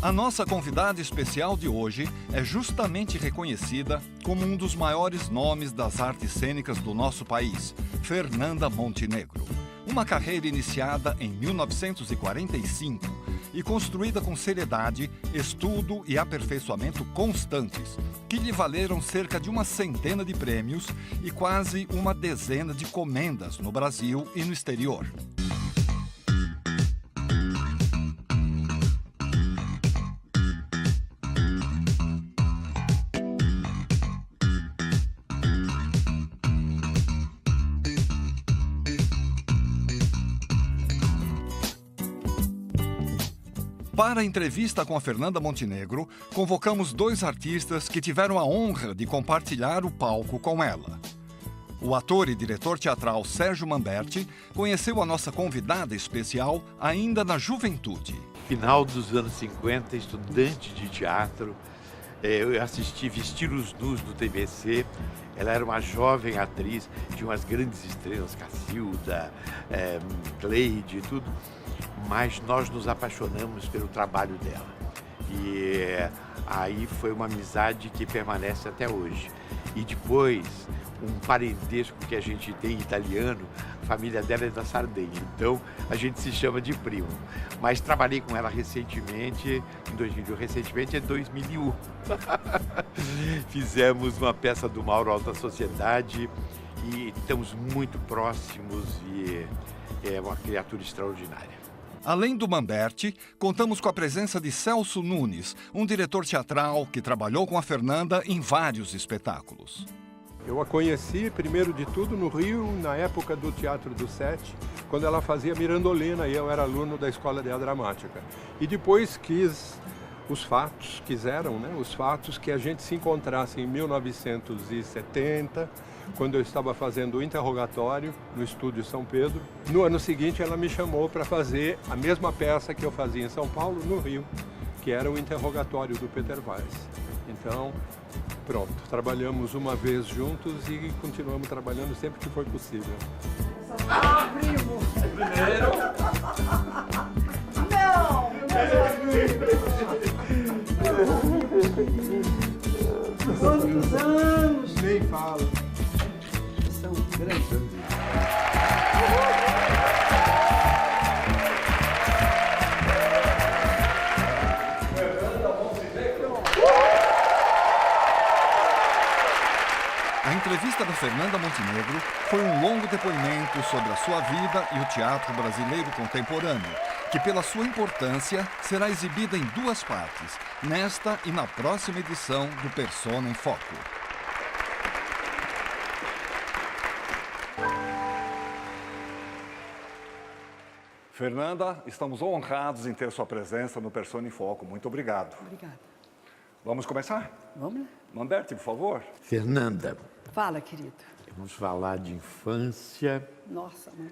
A nossa convidada especial de hoje é justamente reconhecida como um dos maiores nomes das artes cênicas do nosso país, Fernanda Montenegro. Uma carreira iniciada em 1945 e construída com seriedade, estudo e aperfeiçoamento constantes, que lhe valeram cerca de uma centena de prêmios e quase uma dezena de comendas no Brasil e no exterior. Para a entrevista com a Fernanda Montenegro, convocamos dois artistas que tiveram a honra de compartilhar o palco com ela. O ator e diretor teatral Sérgio Manberti conheceu a nossa convidada especial ainda na juventude. Final dos anos 50, estudante de teatro, eu assisti Vestir os Nus do TBC. Ela era uma jovem atriz, tinha umas grandes estrelas, Cacilda, Cleide e tudo. Mas nós nos apaixonamos pelo trabalho dela. E aí foi uma amizade que permanece até hoje. E depois, um parentesco que a gente tem italiano, a família dela é da Sardenha, então a gente se chama de primo. Mas trabalhei com ela recentemente, em 2001. Fizemos uma peça do Mauro Alta Sociedade e estamos muito próximos e é uma criatura extraordinária. Além do Manberti, contamos com a presença de Celso Nunes, um diretor teatral que trabalhou com a Fernanda em vários espetáculos. Eu a conheci, primeiro de tudo, no Rio, na época do Teatro do Sete, quando ela fazia Mirandolina e eu era aluno da Escola de Arte Dramática. E depois quiseram os fatos que a gente se encontrasse em 1970, quando eu estava fazendo o interrogatório no Estúdio São Pedro. No ano seguinte, ela me chamou para fazer a mesma peça que eu fazia em São Paulo, no Rio, que era o interrogatório do Peter Weiss. Então, pronto, trabalhamos uma vez juntos e continuamos trabalhando sempre que for possível. Ah, primo! Primeiro! Não! Quantos anos! Nem fala. São grandes. A entrevista da Fernanda Montenegro foi um longo depoimento sobre a sua vida e o teatro brasileiro contemporâneo, que pela sua importância será exibida em duas partes, nesta e na próxima edição do Persona em Foco. Fernanda, estamos honrados em ter sua presença no Persona em Foco. Muito obrigado. Obrigada. Vamos começar? Vamos lá? Manberti, por favor. Fernanda, Fala, querido. vamos falar de infância. Nossa, mãe.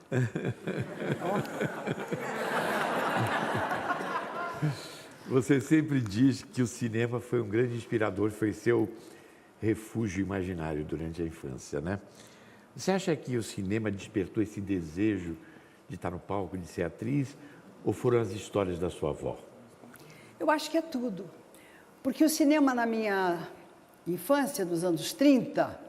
Você sempre diz que o cinema foi um grande inspirador, foi seu refúgio imaginário durante a infância, né? Você acha que o cinema despertou esse desejo de estar no palco, de ser atriz, ou foram as histórias da sua avó? Eu acho que é tudo. Porque o cinema na minha infância, nos anos 30,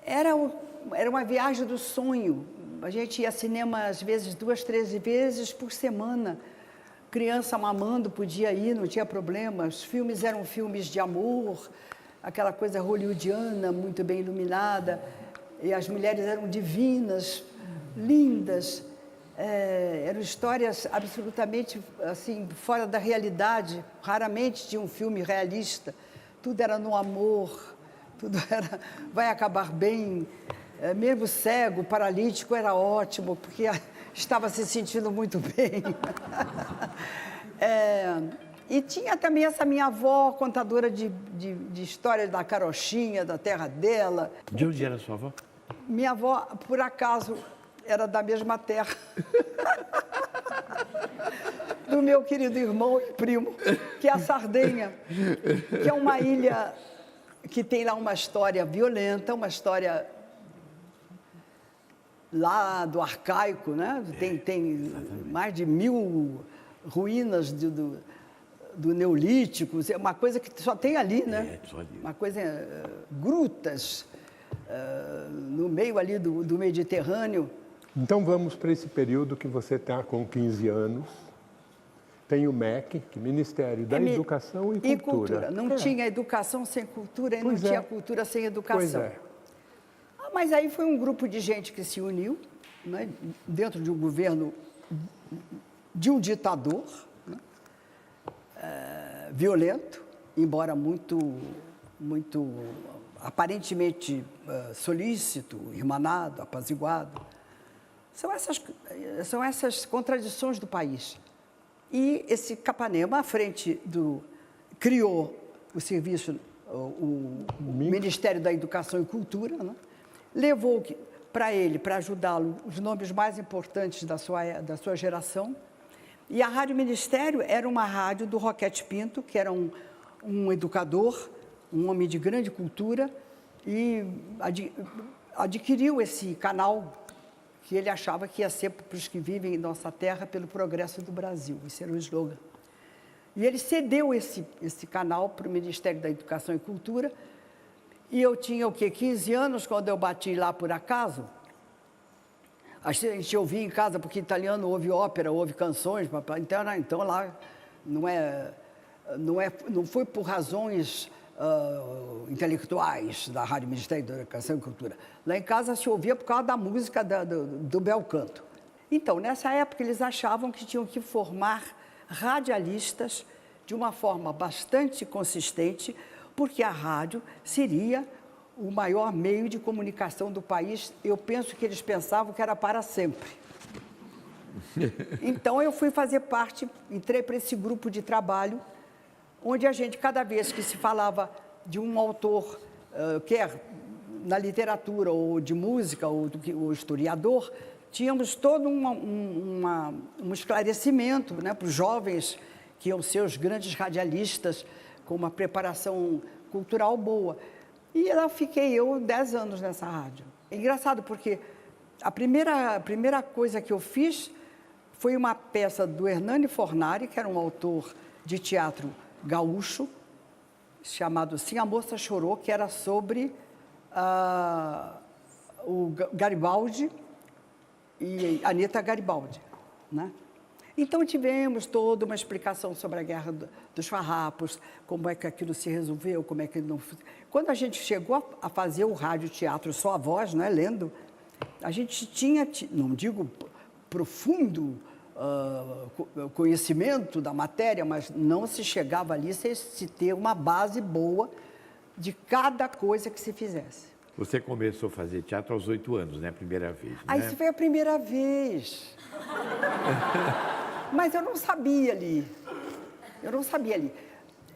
era uma viagem do sonho. A gente ia ao cinema, às vezes, 2, 3 vezes por semana. Criança mamando podia ir, não tinha problema. Os filmes eram filmes de amor, aquela coisa hollywoodiana, muito bem iluminada. E as mulheres eram divinas, lindas. Eram histórias absolutamente assim, fora da realidade. Raramente tinha um filme realista. Tudo era no amor, tudo era vai acabar bem. Mesmo cego, paralítico, era ótimo, porque estava se sentindo muito bem. E tinha também essa minha avó, contadora de histórias da carochinha, da terra dela. De onde era a sua avó? Minha avó, por acaso, era da mesma terra. Do meu querido irmão e primo, que é a Sardenha, que é uma ilha que tem lá uma história violenta, uma história lá do arcaico, né? Tem mais de 1000 ruínas do Neolítico, uma coisa que só tem ali, né? Só ali. Uma coisa, grutas, no meio ali do Mediterrâneo. Então vamos para esse período que você está com 15 anos. Tem o MEC, que é Ministério da Educação e Cultura. Não tinha educação sem cultura e Pois não é. tinha cultura sem educação. Pois é. Mas aí foi um grupo de gente que se uniu, né, dentro de um governo de um ditador, né, violento, embora muito aparentemente solícito, irmanado, apaziguado. São essas contradições do país. E esse Capanema, à frente criou o serviço, o Ministério da Educação e Cultura, né? Levou para ajudá-lo, os nomes mais importantes da sua geração. E a Rádio Ministério era uma rádio do Roquete Pinto, que era um educador, um homem de grande cultura, e adquiriu esse canal que ele achava que ia ser para os que vivem em nossa terra pelo progresso do Brasil. Esse era o slogan. E ele cedeu esse canal para o Ministério da Educação e Cultura. E eu tinha, 15 anos, quando eu bati lá por acaso. A gente ouvia em casa, porque italiano ouve ópera, ouve canções. Então lá não foi por razões intelectuais da Rádio Ministério da Educação e Cultura. Lá em casa se ouvia por causa da música do bel canto. Então, nessa época, eles achavam que tinham que formar radialistas de uma forma bastante consistente, porque a rádio seria o maior meio de comunicação do país. Eu penso que eles pensavam que era para sempre. Então, eu fui fazer parte, entrei para esse grupo de trabalho, onde a gente, cada vez que se falava de um autor, quer na literatura ou de música, ou historiador, tínhamos todo um esclarecimento, né, para os jovens que iam ser os grandes radialistas, com uma preparação cultural boa. E lá fiquei eu 10 anos nessa rádio. É engraçado, porque a primeira coisa que eu fiz foi uma peça do Hernani Fornari, que era um autor de teatro gaúcho, chamado Sim, a Moça Chorou, que era sobre o Garibaldi e Anita Garibaldi, né? Então, tivemos toda uma explicação sobre a Guerra dos Farrapos, como é que aquilo se resolveu, como é que não... Quando a gente chegou a fazer o rádio-teatro só a voz, né, lendo, a gente tinha, não digo profundo conhecimento da matéria, mas não se chegava ali sem se ter uma base boa de cada coisa que se fizesse. Você começou a fazer teatro aos 8 anos, né? A primeira vez, né? Isso foi a primeira vez. Mas eu não sabia ali.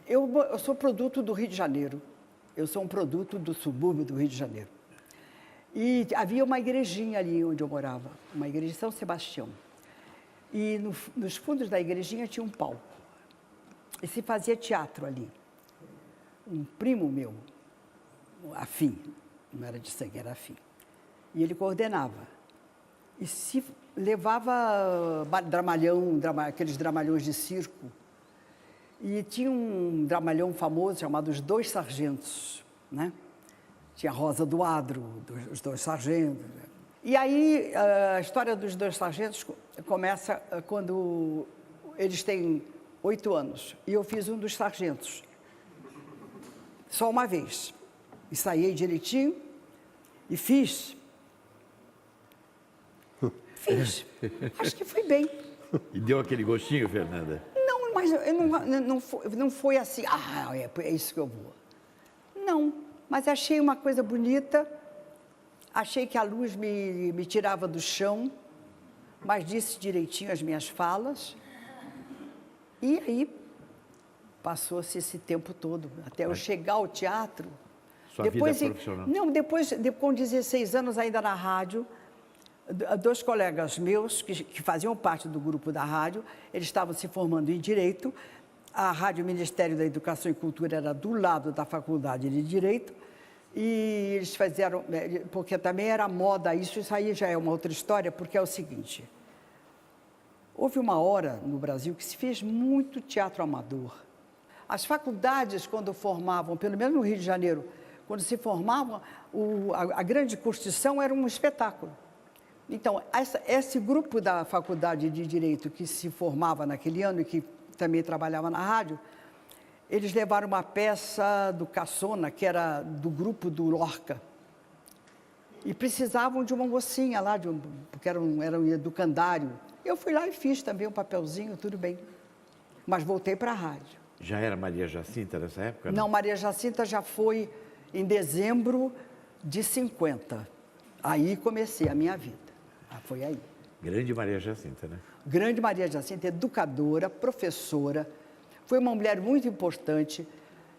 Eu sou produto do Rio de Janeiro. Eu sou um produto do subúrbio do Rio de Janeiro. E havia uma igrejinha ali onde eu morava, uma igreja de São Sebastião. E nos fundos da igrejinha tinha um palco. E se fazia teatro ali. Um primo meu, afim, não era de sangue, era afim. E ele coordenava. E se levava dramalhão, aqueles dramalhões de circo. E tinha um dramalhão famoso chamado Os Dois Sargentos, né? Tinha Rosa do Adro, os Dois Sargentos. E aí a história dos Dois Sargentos começa quando eles têm 8 anos. E eu fiz um dos sargentos. Só uma vez. Ensaiei direitinho e fiz. Acho que fui bem. E deu aquele gostinho, Fernanda? Não, mas não foi assim, é isso que eu vou. Não, mas achei uma coisa bonita, achei que a luz me tirava do chão, mas disse direitinho as minhas falas. E aí passou-se esse tempo todo, até eu chegar ao teatro. Sua vida profissional? Não, depois, com 16 anos, ainda na rádio, 2 colegas meus, que faziam parte do grupo da rádio, eles estavam se formando em Direito. A Rádio Ministério da Educação e Cultura era do lado da Faculdade de Direito. E eles fizeram, porque também era moda isso aí já é uma outra história, porque é o seguinte, houve uma hora no Brasil que se fez muito teatro amador, As faculdades, quando formavam, pelo menos no Rio de Janeiro, quando se formavam, a grande curtição era um espetáculo. Então, esse grupo da Faculdade de Direito que se formava naquele ano e que também trabalhava na rádio, eles levaram uma peça do Cassona, que era do grupo do Lorca, e precisavam de uma mocinha lá, porque era um educandário. Eu fui lá e fiz também um papelzinho, tudo bem. Mas voltei para a rádio. Já era Maria Jacinta nessa época? Não, Maria Jacinta já foi em dezembro de 50. Aí comecei a minha vida. Foi aí. Grande Maria Jacinta, né? Grande Maria Jacinta, educadora, professora, foi uma mulher muito importante.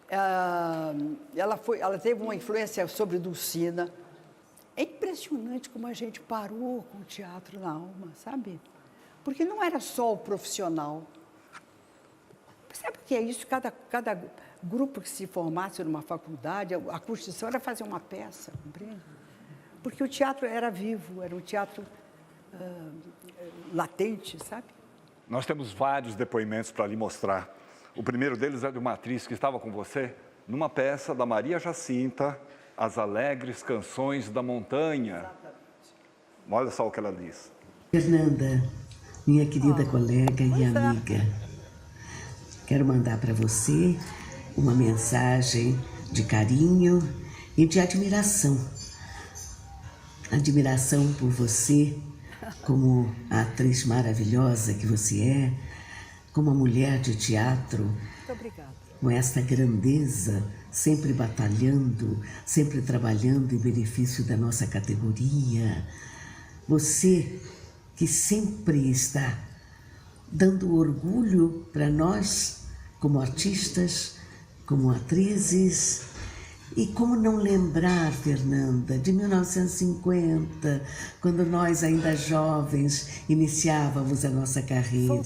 Ela teve uma influência sobre Dulcina. É impressionante como a gente parou com o teatro na alma, sabe? Porque não era só o profissional. Sabe o que é isso? Cada grupo que se formasse numa faculdade, a Constituição era fazer uma peça, compreende? Porque o teatro era vivo, era um teatro latente, sabe? Nós temos vários depoimentos para lhe mostrar. O primeiro deles é de uma atriz que estava com você numa peça da Maria Jacinta, As Alegres Canções da Montanha. Exatamente. Olha só o que ela diz. Fernanda, minha querida colega e amiga, quero mandar para você uma mensagem de carinho e de admiração. Admiração por você, como a atriz maravilhosa que você é, como a mulher de teatro. Muito obrigada. Com esta grandeza, sempre batalhando, sempre trabalhando em benefício da nossa categoria. Você que sempre está dando orgulho para nós, como artistas, como atrizes. E como não lembrar, Fernanda, de 1950, quando nós, ainda jovens, iniciávamos a nossa carreira.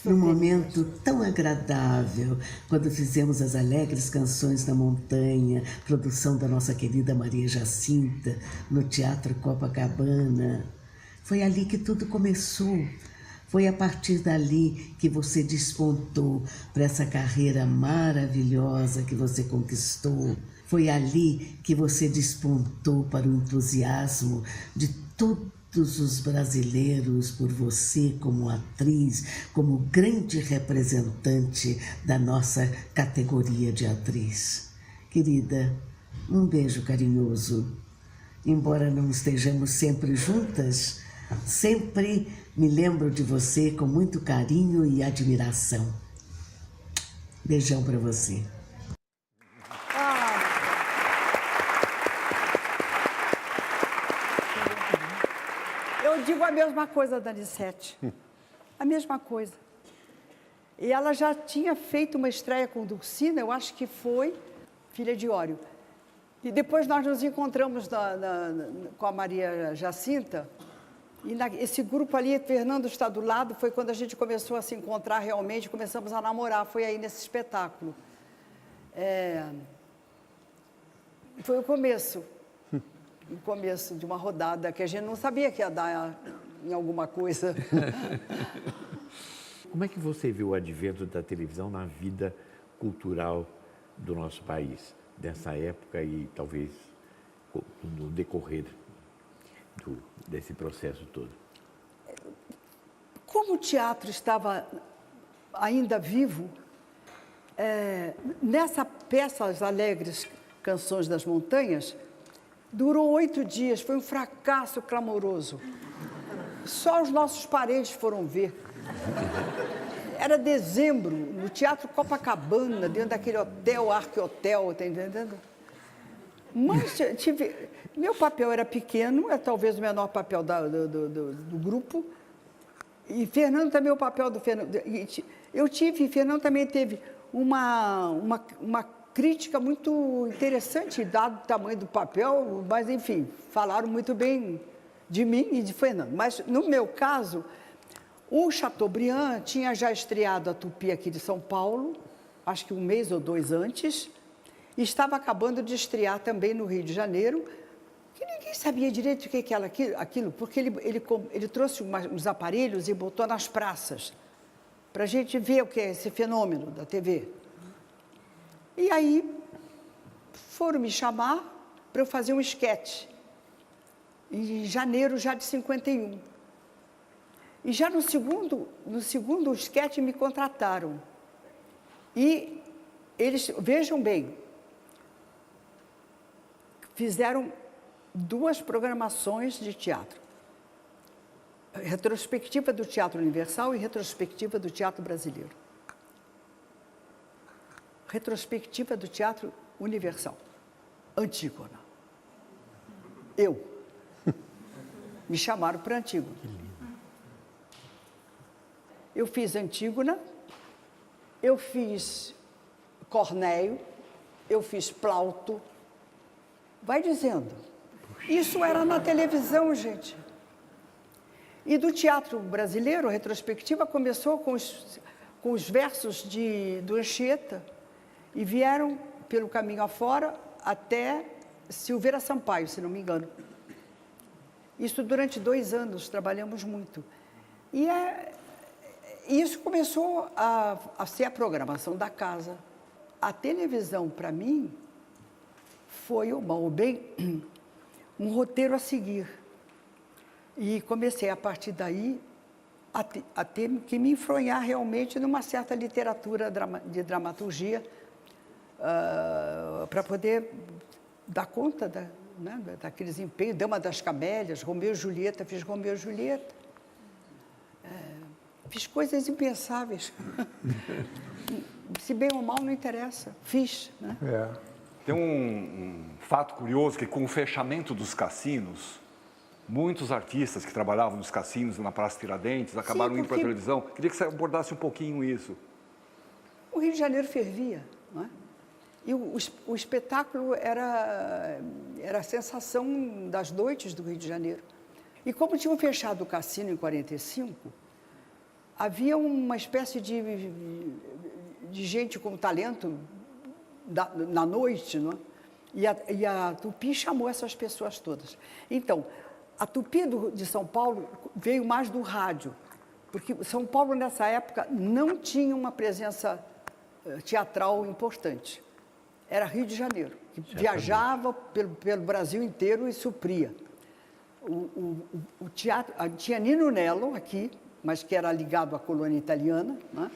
Num momento tão agradável, quando fizemos As Alegres Canções da Montanha, produção da nossa querida Maria Jacinta, no Teatro Copacabana. Foi ali que tudo começou. Foi a partir dali que você despontou para essa carreira maravilhosa que você conquistou. Foi ali que você despontou para o entusiasmo de todos os brasileiros por você como atriz, como grande representante da nossa categoria de atriz. Querida, um beijo carinhoso. Embora não estejamos sempre juntas, sempre me lembro de você com muito carinho e admiração. Beijão para você. Eu digo a mesma coisa da Anissete, a mesma coisa. E ela já tinha feito uma estreia com Dulcina, eu acho que foi Filha de Ório. E depois nós nos encontramos com a Maria Jacinta, e esse grupo ali, Fernando está do lado, foi quando a gente começou a se encontrar realmente, começamos a namorar, foi aí nesse espetáculo. Foi o começo de uma rodada que a gente não sabia que ia dar em alguma coisa. Como é que você viu o advento da televisão na vida cultural do nosso país, dessa época e talvez no decorrer desse processo todo? Como o teatro estava ainda vivo, nessa peça As Alegres Canções das Montanhas, durou 8 dias, foi um fracasso clamoroso. Só os nossos parentes foram ver. Era dezembro, no Teatro Copacabana, dentro daquele hotel, Arque-Hotel, tá entendendo? Mas meu papel era pequeno, é talvez o menor papel do grupo. E Fernando também, o papel do Fernando. Fernando também teve uma crítica muito interessante, dado o tamanho do papel, mas, enfim, falaram muito bem de mim e de Fernando. Mas, no meu caso, o Chateaubriand tinha já estreado a Tupi aqui de São Paulo, acho que 1 mês ou 2 antes, e estava acabando de estrear também no Rio de Janeiro, que ninguém sabia direito o que era aquilo, porque ele trouxe uns aparelhos e botou nas praças, para a gente ver o que é esse fenômeno da TV. E aí foram me chamar para eu fazer um esquete, em janeiro já de 51. E já no segundo esquete me contrataram. E eles, vejam bem, fizeram 2 programações de teatro. Retrospectiva do Teatro Universal e retrospectiva do Teatro Brasileiro. Retrospectiva do Teatro Universal. Antígona. Eu. Me chamaram para Antígona. Eu fiz Antígona, eu fiz Cornéio, eu fiz Plauto. Vai dizendo. Isso era na televisão, gente. E do teatro brasileiro, a retrospectiva começou com os versos do Anchieta e vieram pelo caminho afora até Silveira Sampaio, se não me engano. Isso durante 2 anos, trabalhamos muito. E isso começou a ser a programação da casa. A televisão, para mim, foi mal ou bem um roteiro a seguir. E comecei, a partir daí, a ter que me enfronhar realmente numa certa literatura de dramaturgia para poder dar conta daqueles empenhos. Dama das Camélias, Romeu e Julieta, fiz Romeu e Julieta. Fiz coisas impensáveis. Se bem ou mal, não interessa. Fiz, né? Tem um fato curioso que, com o fechamento dos cassinos, muitos artistas que trabalhavam nos cassinos na Praça Tiradentes acabaram indo para a televisão. Queria que você abordasse um pouquinho isso. O Rio de Janeiro fervia, não é? E o espetáculo era a sensação das noites do Rio de Janeiro. E como tinham fechado o cassino em 45, havia uma espécie de gente com talento na noite, não é? E a Tupi chamou essas pessoas todas. Então, a Tupi de São Paulo veio mais do rádio, porque São Paulo, nessa época, não tinha uma presença teatral importante. Era Rio de Janeiro, que viajava pelo Brasil inteiro e supria. O teatro, tinha Nino Nello aqui, mas que era ligado à colônia italiana, né?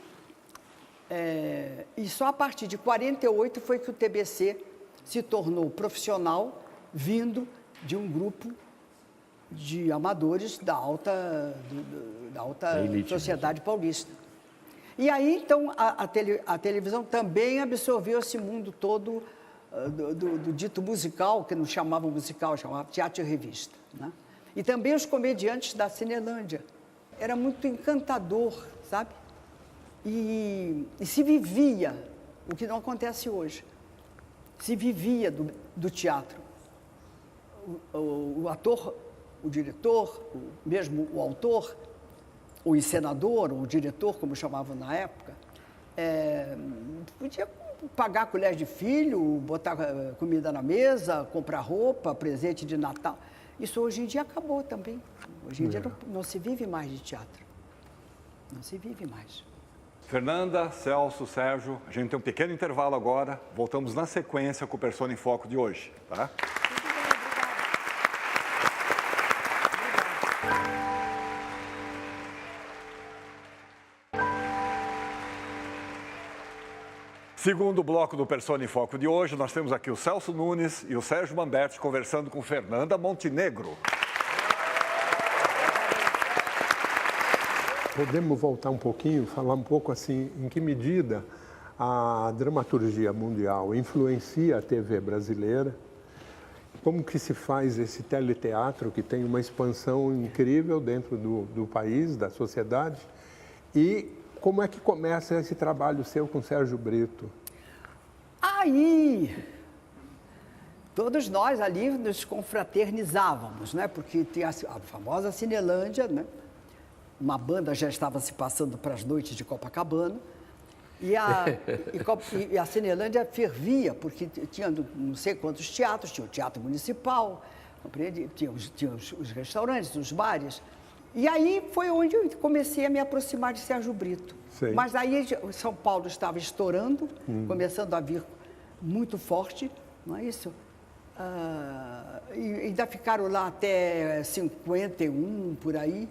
E só a partir de 48 foi que o TBC se tornou profissional, vindo de um grupo de amadores da alta sociedade paulista. E aí, então, a televisão também absorveu esse mundo todo do dito musical, que não chamava musical, chamava teatro e revista, né? E também os comediantes da Cinelândia. Era muito encantador, sabe? E se vivia, o que não acontece hoje. Se vivia do teatro. O ator, o diretor, mesmo o autor, o encenador, o diretor, como chamavam na época, podia pagar colher de filho, botar comida na mesa, comprar roupa, presente de Natal. Isso hoje em dia acabou também. Hoje em dia não se vive mais de teatro. Não se vive mais. Fernanda, Celso, Sérgio, a gente tem um pequeno intervalo agora. Voltamos na sequência com o Persona em Foco de hoje, tá? Segundo bloco do Persona em Foco de hoje, nós temos aqui o Celso Nunes e o Sérgio Mamberti conversando com Fernanda Montenegro. Podemos voltar um pouquinho, falar um pouco assim, em que medida a dramaturgia mundial influencia a TV brasileira? Como que se faz esse teleteatro que tem uma expansão incrível dentro do país, da sociedade? E como é que começa esse trabalho seu com Sérgio Brito? Aí, todos nós ali nos confraternizávamos, né? Porque tinha a famosa Cinelândia, né? Uma banda já estava se passando para as noites de Copacabana. E a Cinelândia fervia, porque tinha não sei quantos teatros, tinha o Teatro Municipal, compreende? Tinha os restaurantes, os bares. E aí foi onde eu comecei a me aproximar de Sérgio Brito. Sim. Mas aí São Paulo estava estourando, começando a vir muito forte, não é isso? E ainda ficaram lá até 51, por aí.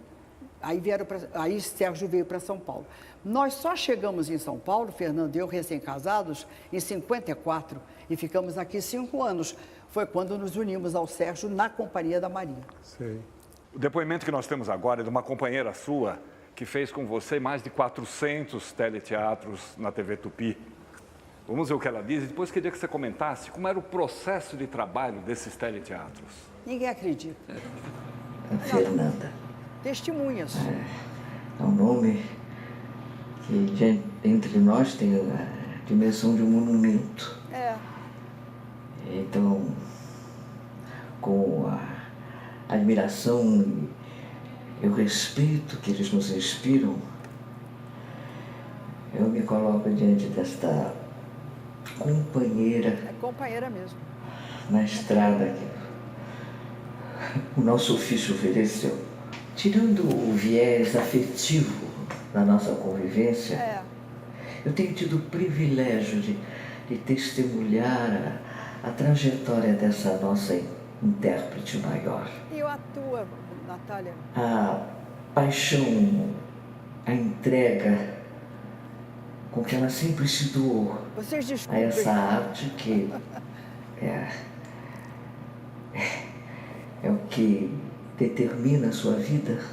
Aí Sérgio veio para São Paulo. Nós só chegamos em São Paulo, Fernando e eu, recém-casados, em 54, e ficamos aqui 5 anos. Foi quando nos unimos ao Sérgio na Companhia da Maria. Sei. O depoimento que nós temos agora é de uma companheira sua que fez com você mais de 400 teleteatros na TV Tupi. Vamos ver o que ela diz e depois queria que você comentasse como era o processo de trabalho desses teleteatros. Ninguém acredita. Fernanda. Testemunhas. É um nome que entre nós tem a dimensão de um monumento. É. Então, com a admiração e o respeito que eles nos inspiram, eu me coloco diante desta companheira. É companheira mesmo. Na estrada que o nosso ofício ofereceu. Tirando o viés afetivo da nossa convivência, eu tenho tido o privilégio de testemunhar a trajetória dessa nossa intérprete maior. E a tua, Natália? A paixão, a entrega com que ela sempre se doou Vocês a desculpem. essa arte que é o que determina a sua vida.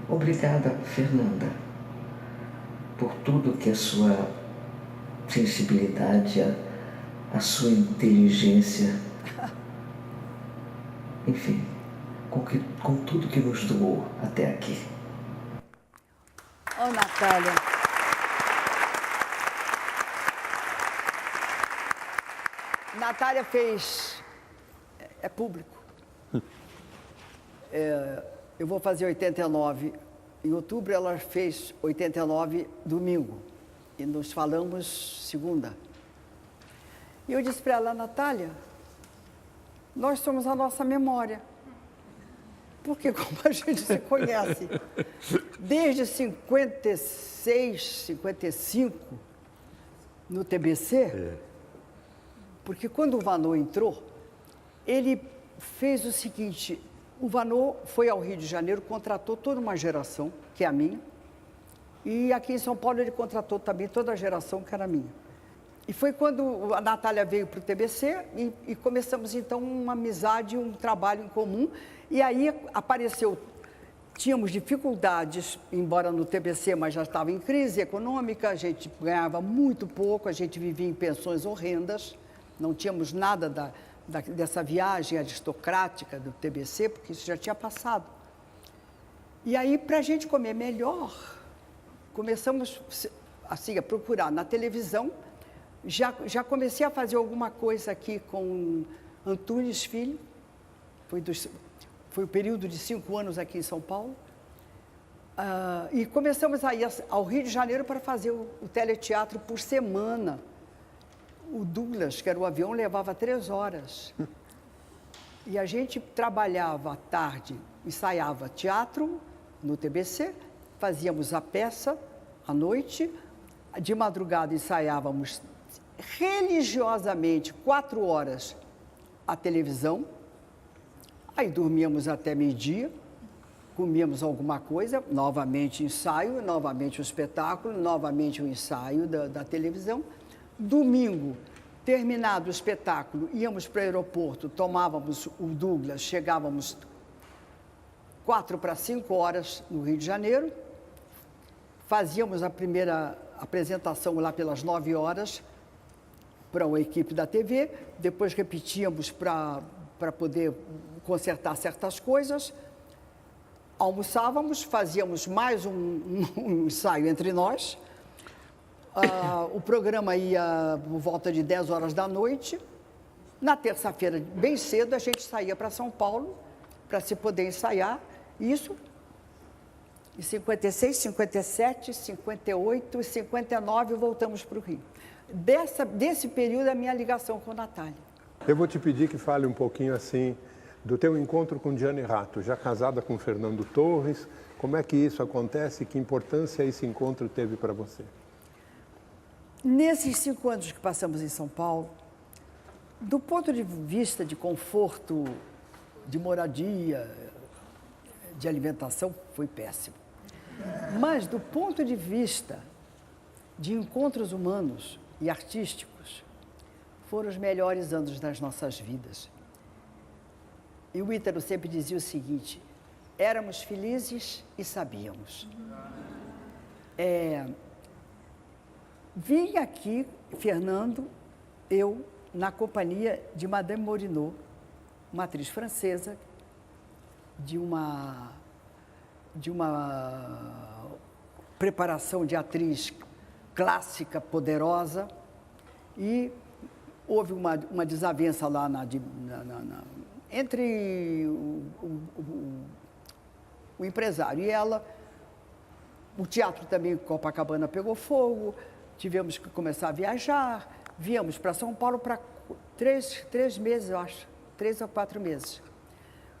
Obrigada, Fernanda, por tudo que a sua sensibilidade, a sua inteligência, enfim, com tudo que nos doou até aqui. Ô, Natália. Natália fez... É público. Eu vou fazer 89 em outubro, ela fez 89 domingo. E nos falamos segunda. E eu disse para ela, Natália, nós somos a nossa memória. Porque como a gente se conhece desde 56, 55, no TBC, porque quando o Vanou entrou, ele fez o seguinte, o Vanou foi ao Rio de Janeiro, contratou toda uma geração, que é a minha, e aqui em São Paulo ele contratou também toda a geração que era minha. E foi quando a Natália veio para o TBC e começamos então uma amizade, um trabalho em comum, e aí apareceu, tínhamos dificuldades, embora no TBC, mas já estava em crise econômica, a gente ganhava muito pouco, a gente vivia em pensões horrendas, não tínhamos nada dessa viagem aristocrática do TBC, porque isso já tinha passado. E aí, para a gente comer melhor, começamos assim, a procurar na televisão. Já comecei a fazer alguma coisa aqui com Antunes Filho, foi o período de 5 anos aqui em São Paulo. E começamos a ir ao Rio de Janeiro para fazer o teleteatro por semana. O Douglas, que era o avião, levava 3 horas. E a gente trabalhava à tarde, ensaiava teatro no TBC, fazíamos a peça à noite, de madrugada ensaiávamos religiosamente 4 horas a televisão, aí dormíamos até meio-dia, comíamos alguma coisa, novamente ensaio, novamente o espetáculo, novamente o ensaio da televisão. Domingo, terminado o espetáculo, íamos para o aeroporto, tomávamos o Douglas, chegávamos 4 para 5 horas no Rio de Janeiro, fazíamos a primeira apresentação lá pelas 9 horas para a equipe da TV, depois repetíamos para poder consertar certas coisas, almoçávamos, fazíamos mais um ensaio entre nós. O programa ia por volta de 10 horas da noite. Na terça-feira, bem cedo, a gente saía para São Paulo para se poder ensaiar. Isso em 56, 57, 58 e 59 voltamos para o Rio. Desse período, a minha ligação com a Natália. Eu vou te pedir que fale um pouquinho assim do teu encontro com Gianni Ratto, já casada com Fernando Torres. Como é que isso acontece e que importância esse encontro teve para você? Nesses 5 anos que passamos em São Paulo, do ponto de vista de conforto, de moradia, de alimentação, foi péssimo. Mas do ponto de vista de encontros humanos e artísticos, foram os melhores anos das nossas vidas. E o Ítalo sempre dizia o seguinte: éramos felizes e sabíamos. Vim aqui, Fernando, eu, na companhia de Madame Morinot, uma atriz francesa, de uma preparação de atriz clássica, poderosa, e houve uma desavença lá entre o empresário e ela. O teatro também em Copacabana pegou fogo, tivemos que começar a viajar, viemos para São Paulo para 3 meses, eu acho, 3 ou 4 meses.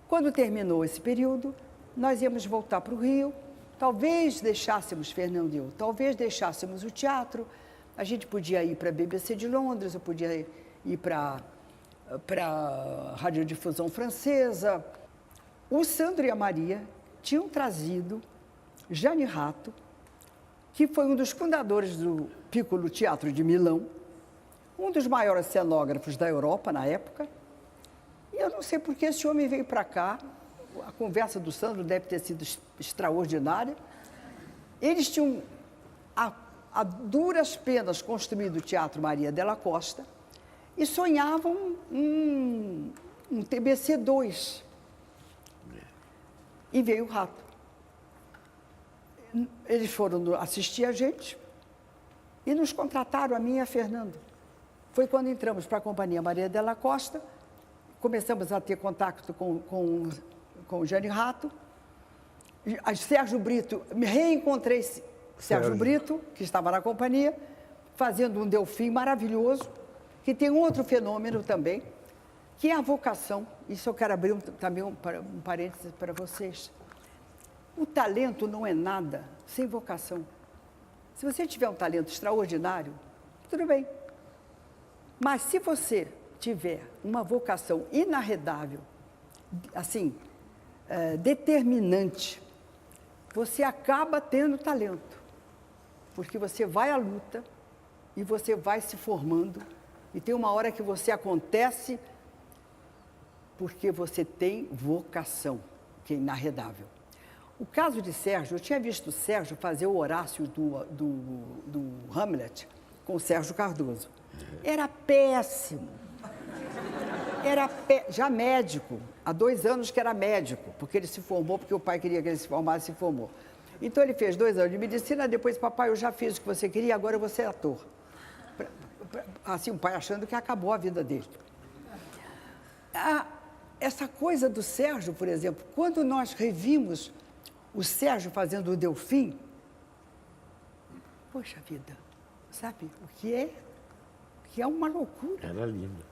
Quando terminou esse período, nós íamos voltar para o Rio, talvez deixássemos, Fernando e eu, talvez deixássemos o teatro, a gente podia ir para a BBC de Londres, eu podia ir para a radiodifusão francesa. O Sandro e a Maria tinham trazido Jane Rato, que foi um dos fundadores do Piccolo Teatro de Milão, um dos maiores cenógrafos da Europa na época. E eu não sei por que esse homem veio para cá. A conversa do Sandro deve ter sido extraordinária. Eles tinham, a duras penas, construído o Teatro Maria della Costa e sonhavam um TBC 2. E veio o Rato. Eles foram assistir a gente e nos contrataram, a mim e a Fernando. Foi quando entramos para a Companhia Maria della Costa, começamos a ter contato com o Jane Rato. Sérgio Brito, me reencontrei Sérgio Brito, que estava na companhia, fazendo um Delfim maravilhoso, que tem outro fenômeno também, que é a vocação. Isso eu quero abrir também um parênteses para vocês. O talento não é nada sem vocação. Se você tiver um talento extraordinário, tudo bem. Mas se você tiver uma vocação inarredável, assim, determinante, você acaba tendo talento. Porque você vai à luta e você vai se formando. E tem uma hora que você acontece porque você tem vocação, que é inarredável. O caso de Sérgio, eu tinha visto o Sérgio fazer o Horácio do Hamlet com o Sérgio Cardoso. Era péssimo. Já médico, há 2 anos que era médico, porque ele se formou, porque o pai queria que ele se formasse e se formou. Então ele fez 2 anos de medicina, depois, papai, eu já fiz o que você queria, agora eu vou ser ator. Assim, o pai achando que acabou a vida dele. Essa coisa do Sérgio, por exemplo, quando nós revimos o Sérgio fazendo o Delfim, poxa vida, sabe o que é? Que é uma loucura. Era lindo.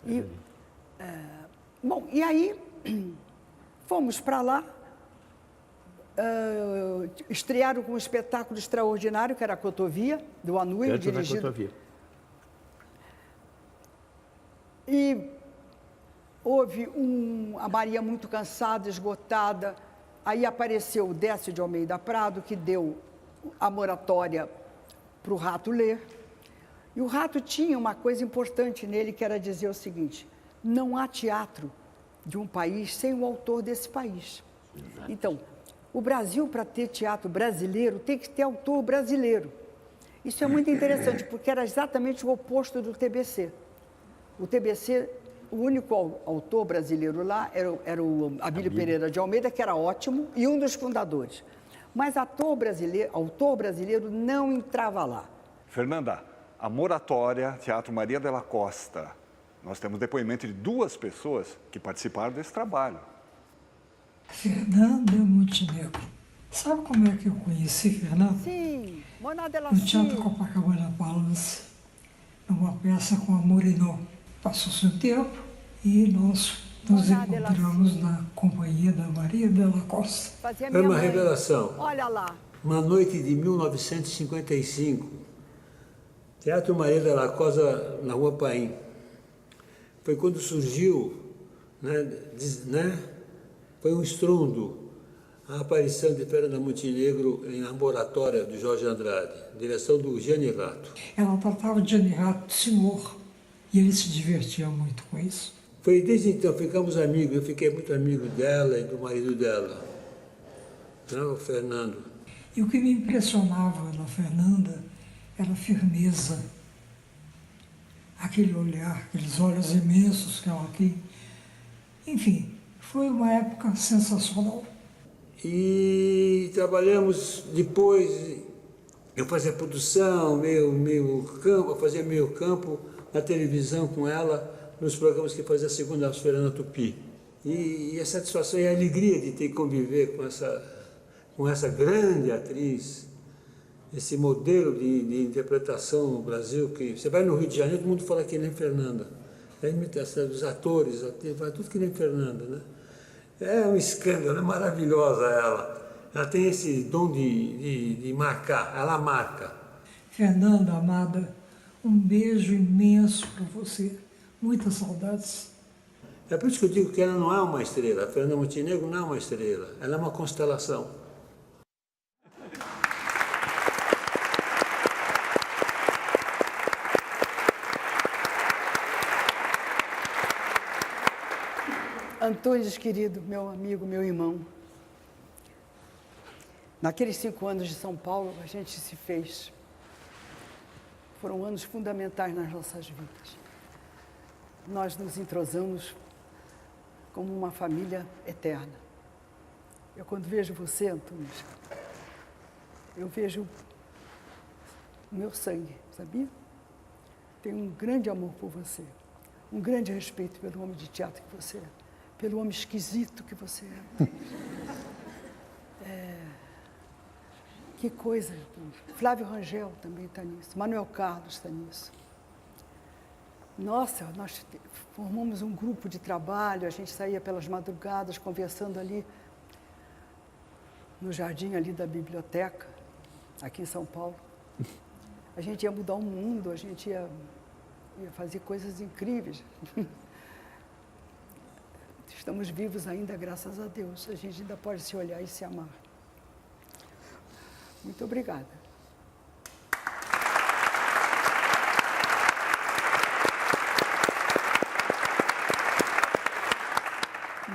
Bom, e aí fomos para lá, estrearam com um espetáculo extraordinário, que era a Cotovia, do Anuio, dirigido. Cotovia. E houve a Maria muito cansada, esgotada. Aí apareceu o Décio de Almeida Prado, que deu a moratória para o Rato ler. E o Rato tinha uma coisa importante nele, que era dizer o seguinte: não há teatro de um país sem o autor desse país. Exato. Então, o Brasil, para ter teatro brasileiro, tem que ter autor brasileiro. Isso é muito interessante, porque era exatamente o oposto do TBC. O TBC, o único autor brasileiro lá era o Abílio Pereira de Almeida, que era ótimo, e um dos fundadores. Mas autor brasileiro não entrava lá. Fernanda, a moratória Teatro Maria della Costa, nós temos depoimento de 2 pessoas que participaram desse trabalho. Fernanda Montenegro. Sabe como é que eu conheci Fernanda? Sim, Mona Della No Teatro Copacabana Palace, numa peça com a Morinot. Passou-se um tempo e nós nos encontramos na companhia da Maria della Costa. É uma revelação. Olha lá. Uma noite de 1955, Teatro Maria de la Cosa, na Rua Paim. Foi quando surgiu, foi um estrondo, a aparição de Fernanda Montenegro em Laboratória, do Jorge Andrade, direção do Gianni Rato. Ela tratava o Gianni Rato de senhor, e ele se divertia muito com isso. Foi desde então, ficamos amigos, eu fiquei muito amigo dela e do marido dela, o Fernando. E o que me impressionava na Fernanda era a firmeza, aquele olhar, aqueles olhos imensos que ela tem. Enfim, foi uma época sensacional. E trabalhamos depois, eu fazia produção, meio campo, eu fazia meio campo na televisão com ela, nos programas que fazia segunda-feira na Tupi. E a satisfação e a alegria de ter que conviver com essa grande atriz, esse modelo de interpretação no Brasil, que você vai no Rio de Janeiro, todo mundo fala que nem Fernanda. A imitação dos atores, vai tudo que nem Fernanda, né? É um escândalo, é maravilhosa ela. Ela tem esse dom de marcar, ela marca. Fernanda, amada, um beijo imenso para você. Muitas saudades. É por isso que eu digo que ela não é uma estrela. A Fernanda Montenegro não é uma estrela, ela é uma constelação. Antônio, querido, meu amigo, meu irmão, naqueles 5 anos de São Paulo, a gente se fez. Foram anos fundamentais nas nossas vidas. Nós nos entrosamos como uma família eterna. Eu, quando vejo você, Antônio, eu vejo o meu sangue, sabia? Tenho um grande amor por você, um grande respeito pelo homem de teatro que você é. Pelo homem esquisito que você é. Que coisa. Flávio Rangel também está nisso. Manuel Carlos está nisso. Nossa, nós formamos um grupo de trabalho, a gente saía pelas madrugadas conversando ali no jardim ali da biblioteca, aqui em São Paulo. A gente ia mudar o mundo, a gente ia fazer coisas incríveis. Estamos vivos ainda, graças a Deus. A gente ainda pode se olhar e se amar. Muito obrigada.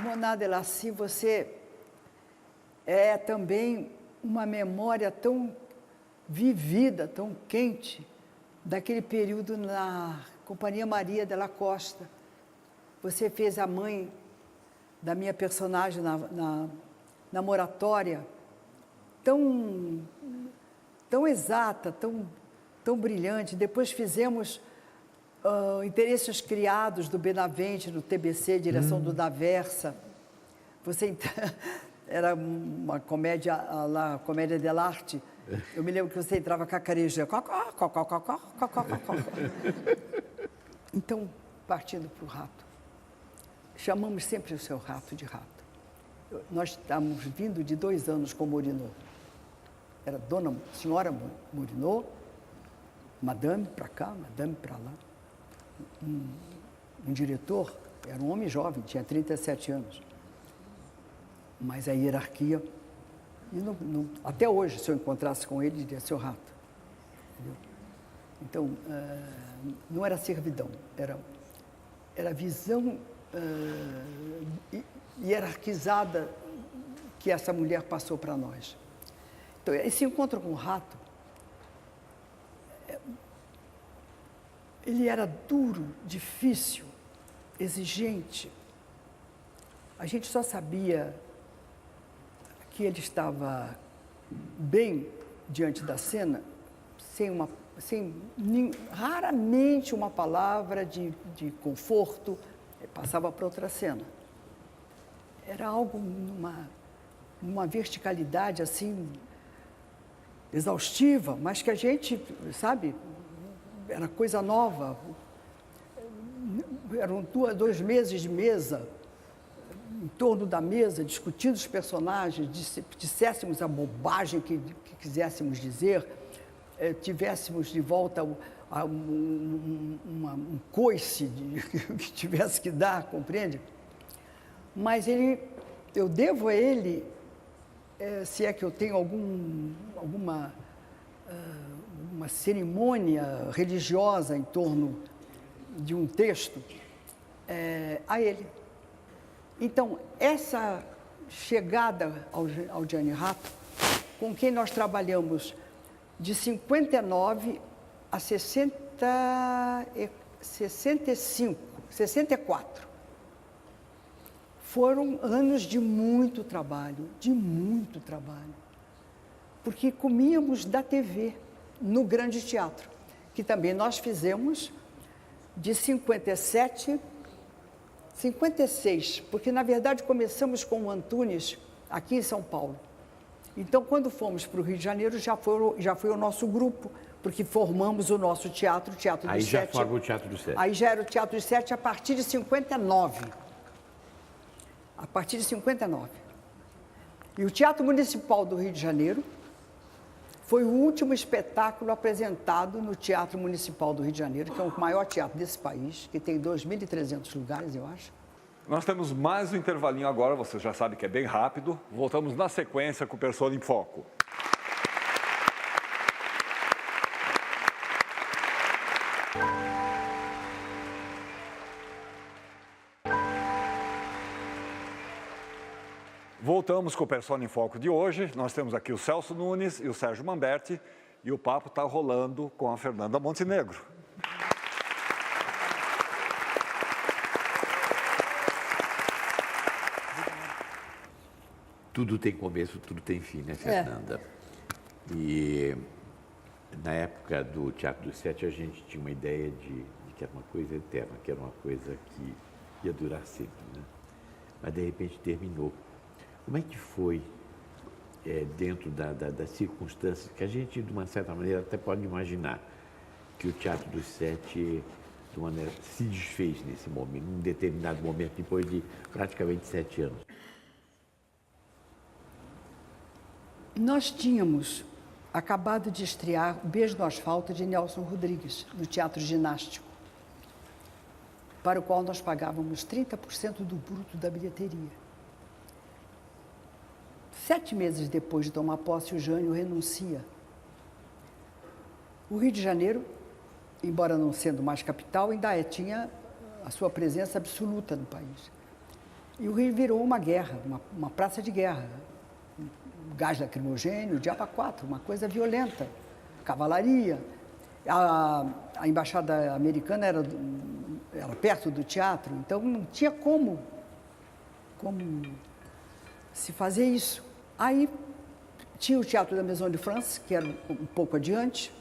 Mona Delacille, você é também uma memória tão vivida, tão quente, daquele período na Companhia Maria de la Costa. Você fez a mãe da minha personagem na Moratória, tão exata, tão brilhante. Depois fizemos Interesses Criados, do Benavente, no TBC, direção do Daversa. Você era uma comédia, a comédia dell'arte. Eu me lembro que você entrava cacareja. Então, partindo para o rato. Chamamos sempre o seu rato de rato. Nós estávamos vindo de 2 anos com Mourinot. Era senhora Mourinot, madame para cá, madame para lá. Um diretor, era um homem jovem, tinha 37 anos. Mas a hierarquia... até hoje, se eu encontrasse com ele, diria seu rato. Entendeu? Então, não era servidão, era a visão hierarquizada que essa mulher passou para nós. Então, esse encontro com o rato, ele era duro, difícil, exigente. A gente só sabia que ele estava bem diante da cena, raramente uma palavra de conforto, passava para outra cena. Era algo numa verticalidade assim, exaustiva, mas que a gente, sabe, era coisa nova. Eram 2 meses de mesa, em torno da mesa, discutindo os personagens, disséssemos a bobagem que quiséssemos dizer, tivéssemos de volta um coice que tivesse que dar, compreende? Mas eu devo a ele, se é que eu tenho alguma uma cerimônia religiosa em torno de um texto, a ele. Então, essa chegada ao Gianni Rato, com quem nós trabalhamos de 59 a 64, foram anos de muito trabalho, porque comíamos da TV no Grande Teatro, que também nós fizemos de 56, porque na verdade começamos com o Antunes aqui em São Paulo. Então, quando fomos para o Rio de Janeiro, já foi o nosso grupo, porque formamos o nosso teatro, o Teatro dos Sete. Aí já forma o Teatro dos Sete. Aí já era o Teatro dos Sete a partir de 59. A partir de 59. E o Teatro Municipal do Rio de Janeiro foi o último espetáculo apresentado no Teatro Municipal do Rio de Janeiro, que é o maior teatro desse país, que tem 2.300 lugares, eu acho. Nós temos mais um intervalinho agora, você já sabe que é bem rápido. Voltamos na sequência com o Persona em Foco. Voltamos com o Persona em Foco de hoje. Nós temos aqui o Celso Nunes e o Sérgio Mamberti e o papo está rolando com a Fernanda Montenegro. Tudo tem começo, tudo tem fim, né, Fernanda? E na época do Teatro dos Sete, a gente tinha uma ideia de que era uma coisa eterna, que era uma coisa que ia durar sempre, né? Mas, de repente, terminou. Como é que foi, dentro das circunstâncias, que a gente, de uma certa maneira, até pode imaginar que o Teatro dos Sete, de uma maneira, se desfez nesse momento, num determinado momento, depois de praticamente 7 anos? Nós tínhamos acabado de estrear O Beijo no Asfalto de Nelson Rodrigues, no Teatro Ginástico, para o qual nós pagávamos 30% do bruto da bilheteria. 7 meses depois de tomar posse, o Jânio renuncia. O Rio de Janeiro, embora não sendo mais capital, ainda tinha a sua presença absoluta no país. E o Rio virou uma guerra, uma praça de guerra. Gás lacrimogênio, diabo 4, uma coisa violenta, cavalaria. A embaixada americana era perto do teatro, então não tinha como se fazer isso. Aí tinha o Teatro da Maison de France, que era um pouco adiante,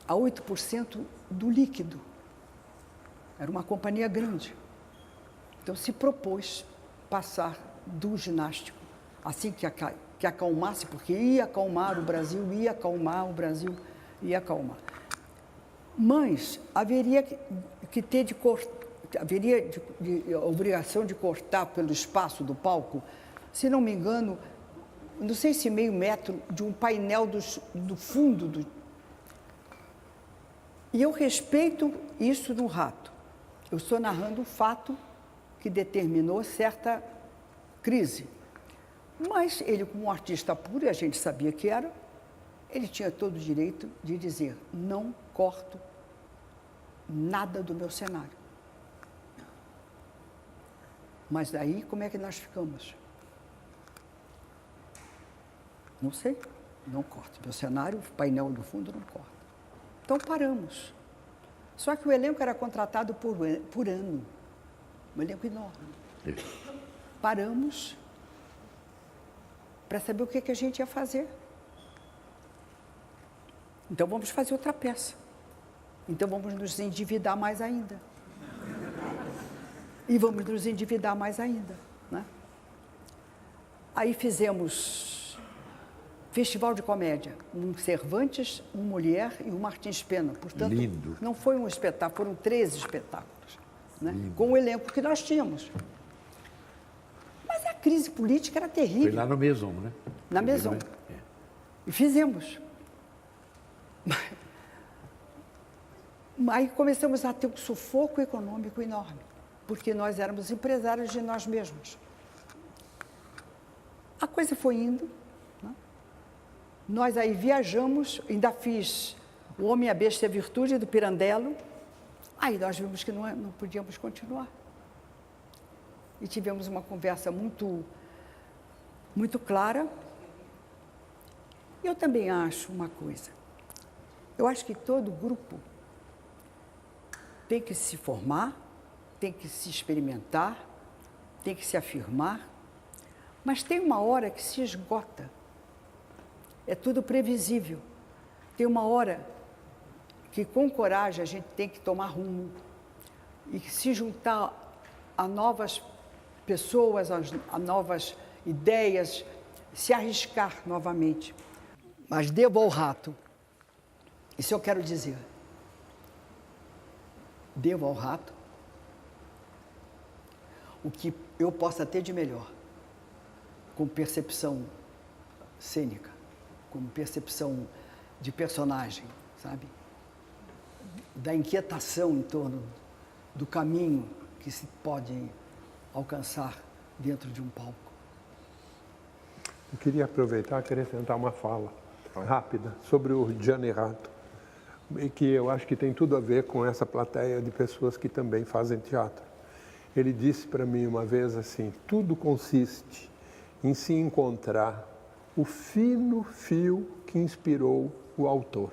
a 8% do líquido. Era uma companhia grande. Então se propôs passar do ginástico, assim que acalmasse, porque ia acalmar o Brasil, ia acalmar. Mas haveria que ter haveria a obrigação de cortar pelo espaço do palco, se não me engano, não sei se meio metro de um painel do fundo. E eu respeito isso no Rato. Eu estou narrando o fato que determinou certa crise. Mas ele, como um artista puro, e a gente sabia que era, ele tinha todo o direito de dizer: não corto nada do meu cenário. Mas daí, como é que nós ficamos? Não sei, não corto. Meu cenário, o painel do fundo, não corta. Então paramos. Só que o elenco era contratado por ano, um elenco enorme. Paramos para saber o que a gente ia fazer. Então vamos fazer outra peça. Então vamos nos endividar mais ainda. E vamos nos endividar mais ainda, né? Aí fizemos Festival de Comédia, um Cervantes, um Molière e um Martins Pena. Portanto, lindo. Não foi um espetáculo, foram 13 espetáculos, né? Com o elenco que nós tínhamos. Mas a crise política era terrível. Foi lá no Maison, né? Na Maison. E fizemos. Aí começamos a ter um sufoco econômico enorme, porque nós éramos empresários de nós mesmos. A coisa foi indo, né? Nós aí viajamos, ainda fiz O Homem, a Besta e a Virtude, do Pirandello. Aí nós vimos que não podíamos continuar. E tivemos uma conversa muito clara. E eu também acho uma coisa. Eu acho que todo grupo tem que se formar, tem que se experimentar, tem que se afirmar, mas tem uma hora que se esgota. É tudo previsível. Tem uma hora que, com coragem, a gente tem que tomar rumo e se juntar a novas pessoas, a novas ideias, se arriscar novamente. Mas devo ao rato. Isso eu quero dizer. Devo ao rato o que eu possa ter de melhor, com percepção cênica, com percepção de personagem, sabe? Da inquietação em torno do caminho que se pode alcançar dentro de um palco. Eu queria aproveitar e acrescentar uma fala rápida sobre o Gianni Rato, e que eu acho que tem tudo a ver com essa plateia de pessoas que também fazem teatro. Ele disse para mim uma vez assim: tudo consiste em se encontrar o fino fio que inspirou o autor.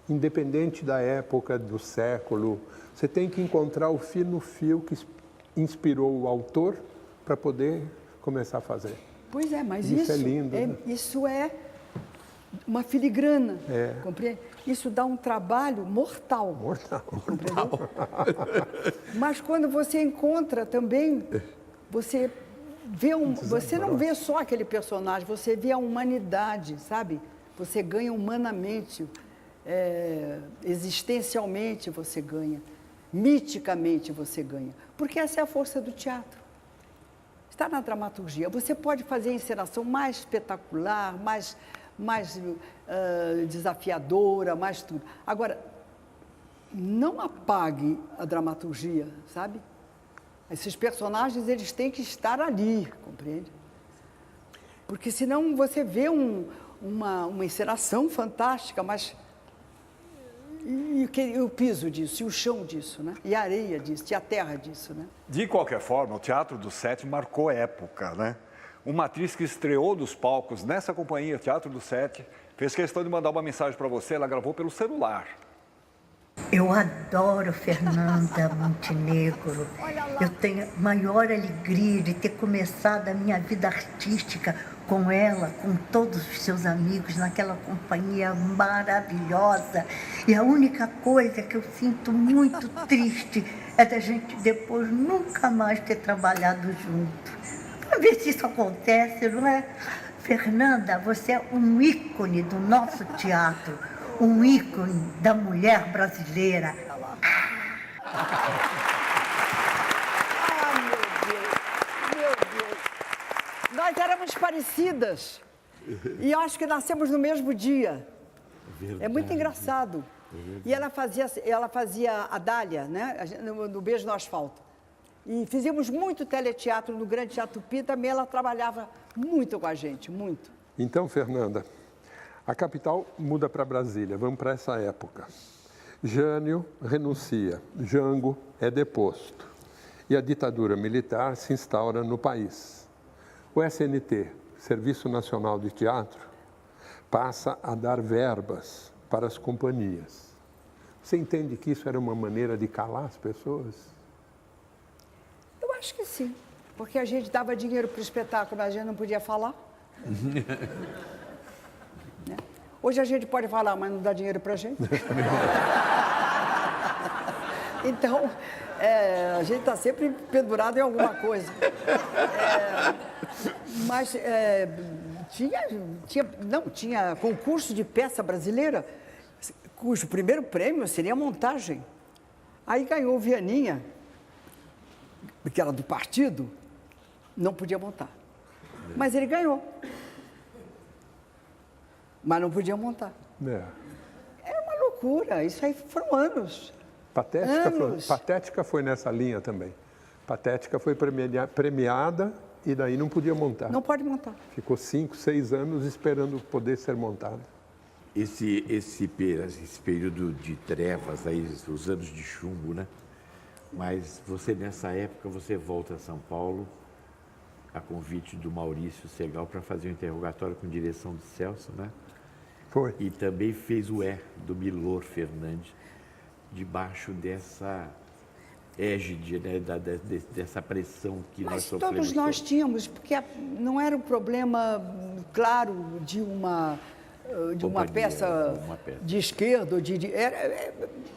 Independente da época, do século, você tem que encontrar o fino fio que inspirou o autor para poder começar a fazer. Pois é, mas isso é lindo. Né? Isso é uma filigrana, compreende? Isso dá um trabalho mortal. Mortal. Mas quando você encontra também, você vê você não vê só aquele personagem, você vê a humanidade, sabe? Você ganha humanamente, existencialmente você ganha, miticamente você ganha. Porque essa é a força do teatro. Está na dramaturgia. Você pode fazer a encenação mais espetacular, mais desafiadora, mais tudo. Agora, não apague a dramaturgia, sabe? Esses personagens, eles têm que estar ali, compreende? Porque senão você vê uma encenação fantástica, mas e o piso disso, e o chão disso, né? E a areia disso, e a terra disso, né? De qualquer forma, o Teatro do Sete marcou época, né? Uma atriz que estreou dos palcos nessa companhia, Teatro do Sete, fez questão de mandar uma mensagem para você, ela gravou pelo celular. Eu adoro Fernanda Montenegro. Eu tenho a maior alegria de ter começado a minha vida artística com ela, com todos os seus amigos, naquela companhia maravilhosa. E a única coisa que eu sinto muito triste é da gente depois nunca mais ter trabalhado junto. Vamos ver se isso acontece, não é? Fernanda, você é um ícone do nosso teatro, um ícone da mulher brasileira. Meu Deus. Nós éramos parecidas. E eu acho que nascemos no mesmo dia. Verdade. É muito engraçado. E ela fazia a Dália, né? No Beijo no Asfalto. E fizemos muito teleteatro no Grande Teatro Tupi, também ela trabalhava muito com a gente, muito. Então, Fernanda, a capital muda para Brasília, vamos para essa época. Jânio renuncia, Jango é deposto e a ditadura militar se instaura no país. O SNT, Serviço Nacional de Teatro, passa a dar verbas para as companhias. Você entende que isso era uma maneira de calar as pessoas? Eu acho que sim, porque a gente dava dinheiro para o espetáculo, mas a gente não podia falar. Né? Hoje a gente pode falar, mas não dá dinheiro para a gente. Então, a gente está sempre pendurado em alguma coisa. Mas tinha concurso de peça brasileira, cujo primeiro prêmio seria a montagem. Aí ganhou o Vianinha, que era do partido, não podia montar. Mas ele ganhou. Mas não podia montar. Era uma loucura, isso aí foram anos. Patética foi nessa linha também. Patética foi premiada e daí não podia montar. Não pode montar. Ficou 5, 6 anos esperando poder ser montada. Esse período de trevas, aí, os anos de chumbo, né? Mas você, nessa época, você volta a São Paulo a convite do Maurício Segal para fazer um interrogatório com direção de Celso, né? Foi. E também fez o do Milor Fernandes, debaixo dessa égide, né? Dessa pressão que nós sofremos. Todos nós tínhamos, porque não era um problema claro de uma peça de esquerda,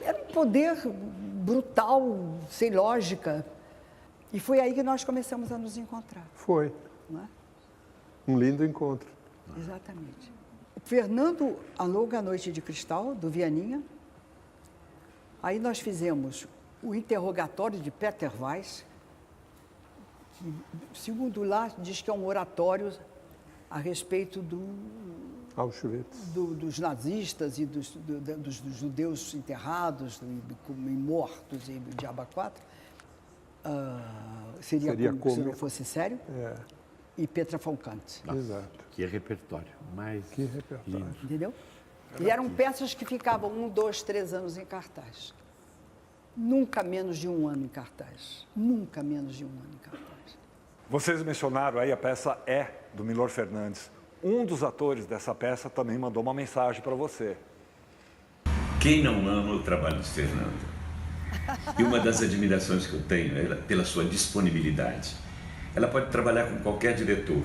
era um poder brutal, sem lógica. E foi aí que nós começamos a nos encontrar. Foi. Não é? Um lindo encontro. Exatamente. O Fernando aluga a Noite de Cristal, do Vianinha. Aí nós fizemos o interrogatório de Peter Weiss, que, segundo lá, diz que é um oratório a respeito Auschwitz. Dos nazistas e dos judeus enterrados e mortos e diabo 4. Seria como se não fosse sério. É. E Petra Falcante. Exato. Que repertório. Que repertório. Entendeu? E eram peças que ficavam 1, 2, 3 anos em cartaz. Nunca menos de 1 ano em cartaz. Nunca menos de 1 ano em cartaz. Vocês mencionaram aí a peça do Milor Fernandes. Um dos atores dessa peça também mandou uma mensagem para você. Quem não ama o trabalho de Fernanda? E uma das admirações que eu tenho é pela sua disponibilidade. Ela pode trabalhar com qualquer diretor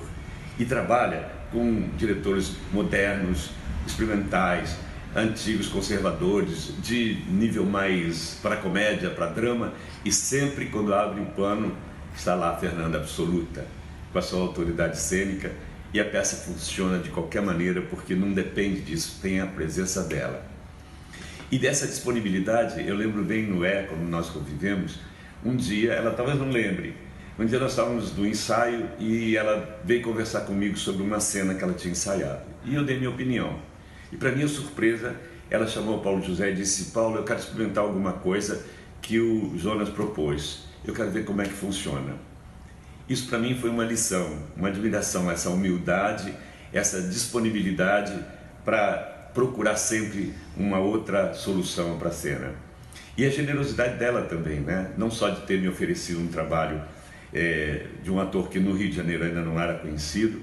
e trabalha com diretores modernos, experimentais, antigos, conservadores, de nível mais para comédia, para drama, e sempre quando abre um pano está lá a Fernanda absoluta, com a sua autoridade cênica, e a peça funciona de qualquer maneira porque não depende disso, tem a presença dela. E dessa disponibilidade, eu lembro bem no quando nós convivemos, um dia, ela talvez não lembre, um dia nós estávamos no ensaio e ela veio conversar comigo sobre uma cena que ela tinha ensaiado. E eu dei minha opinião. E para minha surpresa, ela chamou o Paulo José e disse: Paulo, eu quero experimentar alguma coisa que o Jonas propôs. Eu quero ver como é que funciona. Isso para mim foi uma lição, uma admiração, essa humildade, essa disponibilidade para procurar sempre uma outra solução para a cena. E a generosidade dela também, né? Não só de ter me oferecido um trabalho de um ator que no Rio de Janeiro ainda não era conhecido,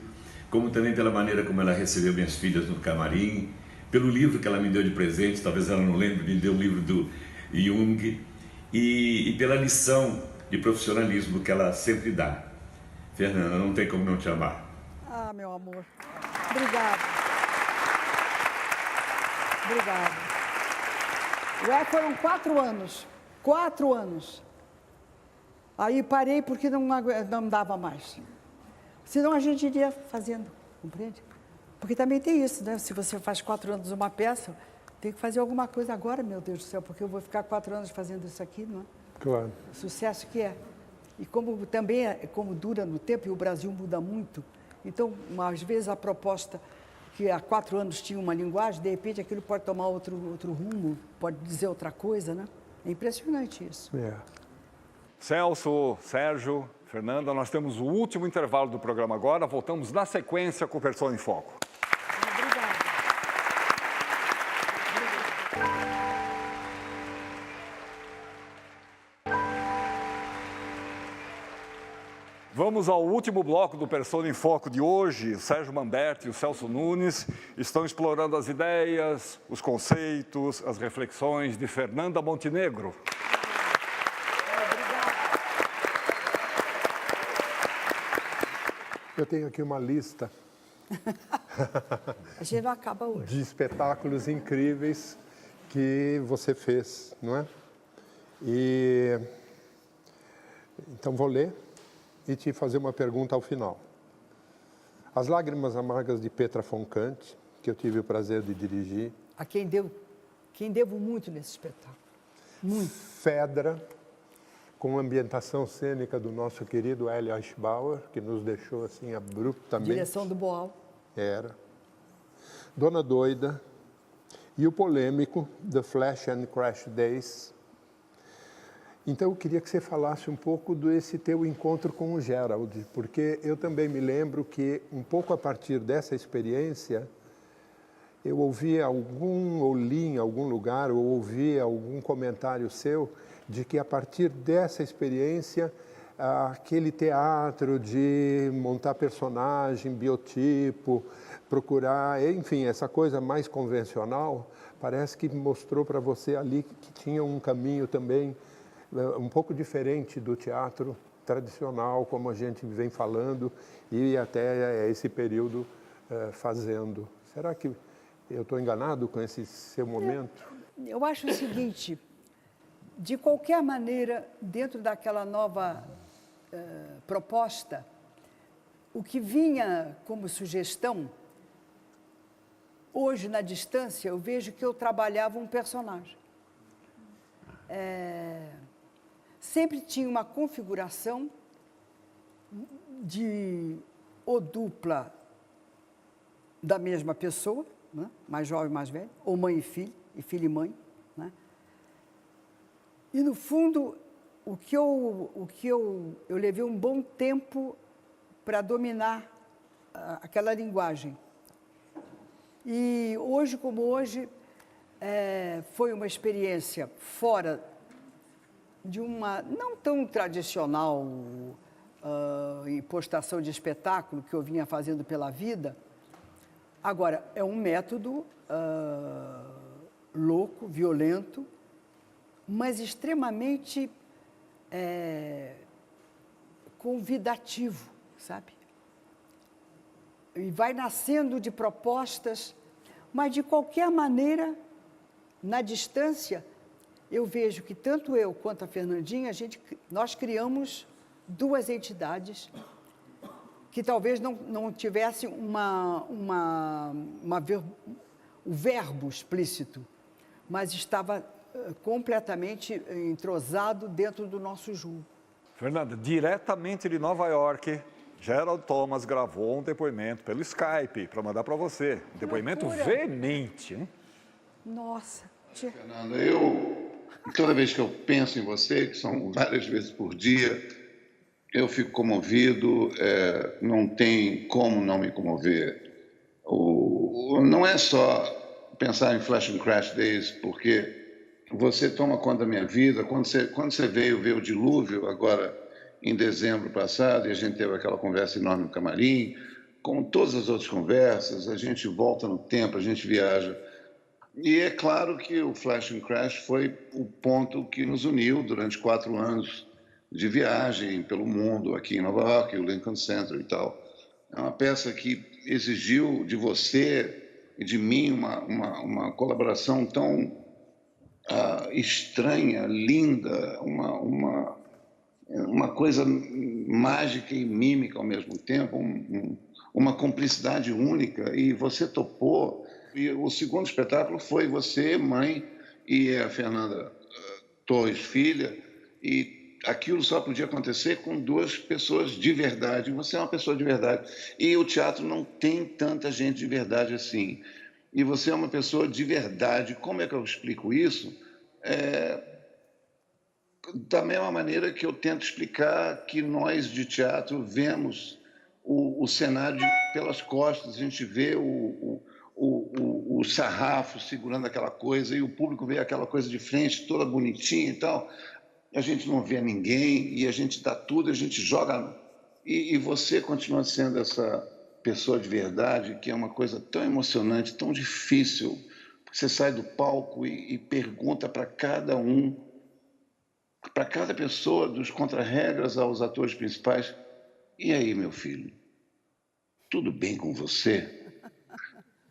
como também pela maneira como ela recebeu minhas filhas no camarim, pelo livro que ela me deu de presente, talvez ela não lembre, me deu o livro do Jung, e pela lição de profissionalismo que ela sempre dá. Fernanda, não tem como não te amar. Ah, meu amor. Obrigada. Obrigada. Foram 4 anos. 4 anos. Aí parei porque não dava mais. Senão a gente iria fazendo, compreende? Porque também tem isso, né? Se você faz 4 anos uma peça, tem que fazer alguma coisa agora, meu Deus do céu, porque eu vou ficar 4 anos fazendo isso aqui, não é? Claro. O sucesso que é. E como também como dura no tempo, e o Brasil muda muito, então, às vezes, a proposta que há 4 anos tinha uma linguagem, de repente aquilo pode tomar outro rumo, pode dizer outra coisa, né? É impressionante isso. Celso, Sérgio, Fernanda, nós temos o último intervalo do programa agora. Voltamos na sequência com o Persona em Foco. Obrigada. Vamos ao último bloco do Persona em Foco de hoje. O Sérgio Manberti e o Celso Nunes estão explorando as ideias, os conceitos, as reflexões de Fernanda Montenegro. Eu tenho aqui uma lista A gente não acaba hoje. de espetáculos incríveis que você fez, não é? Então vou ler e te fazer uma pergunta ao final. As Lágrimas Amargas de Petra Falcante, que eu tive o prazer de dirigir. A quem devo muito nesse espetáculo. Muito. Fedra, com ambientação cênica do nosso querido Hélio Eichbauer, que nos deixou assim abruptamente. Direção do Boal. Era. Dona Doida, e o polêmico The Flash and Crash Days. Então, eu queria que você falasse um pouco desse teu encontro com o Gerald, porque eu também me lembro que, um pouco a partir dessa experiência, eu ouvi ou li em algum lugar, ou ouvi algum comentário seu, de que a partir dessa experiência, aquele teatro de montar personagem, biotipo, procurar, enfim, essa coisa mais convencional, parece que mostrou para você ali que tinha um caminho também um pouco diferente do teatro tradicional, como a gente vem falando, e até esse período fazendo. Será que eu estou enganado com esse seu momento? Eu acho o seguinte, de qualquer maneira, dentro daquela nova proposta, o que vinha como sugestão, hoje, na distância, eu vejo que eu trabalhava um personagem. Sempre tinha uma configuração de ou dupla da mesma pessoa, né? Mais jovem, mais velho, ou mãe e filho e mãe. Né? E, no fundo, eu levei um bom tempo para dominar aquela linguagem. E hoje, como hoje, foi uma experiência fora de uma não tão tradicional impostação de espetáculo que eu vinha fazendo pela vida. Agora, é um método louco, violento, mas extremamente convidativo, sabe? E vai nascendo de propostas, mas, de qualquer maneira, na distância, eu vejo que tanto eu quanto a Fernandinha, nós criamos duas entidades que talvez não tivessem o verbo explícito, mas estava completamente entrosado dentro do nosso jogo. Fernanda, diretamente de Nova York, Gerald Thomas gravou um depoimento pelo Skype para mandar para você. Um depoimento veemente, hein? Nossa. Fernanda, toda vez que eu penso em você, que são várias vezes por dia, eu fico comovido, não tem como não me comover. Não é só pensar em Flash and Crash Days, porque você toma conta da minha vida. Quando você veio ver o Dilúvio, agora em dezembro passado, e a gente teve aquela conversa enorme no camarim, como todas as outras conversas, a gente volta no tempo, a gente viaja. E é claro que o Flash and Crash foi o ponto que nos uniu durante 4 anos de viagem pelo mundo, aqui em Nova York, o Lincoln Center e tal. É uma peça que exigiu de você e de mim uma colaboração tão estranha, linda, uma coisa mágica e mímica ao mesmo tempo, uma cumplicidade única, e você topou. E o segundo espetáculo foi você, mãe, e a Fernanda Torres, filha, e aquilo só podia acontecer com 2 pessoas de verdade. Você é uma pessoa de verdade. E o teatro não tem tanta gente de verdade assim. E você é uma pessoa de verdade. Como é que eu explico isso? Da mesma maneira que eu tento explicar que nós de teatro vemos o cenário pelas costas, a gente vê o sarrafo segurando aquela coisa e o público vê aquela coisa de frente, toda bonitinha e tal. A gente não vê ninguém e a gente dá tudo, a gente joga. E você continua sendo essa pessoa de verdade, que é uma coisa tão emocionante, tão difícil. Você sai do palco e pergunta para cada para cada pessoa, dos contra-regras aos atores principais: e aí, meu filho, tudo bem com você?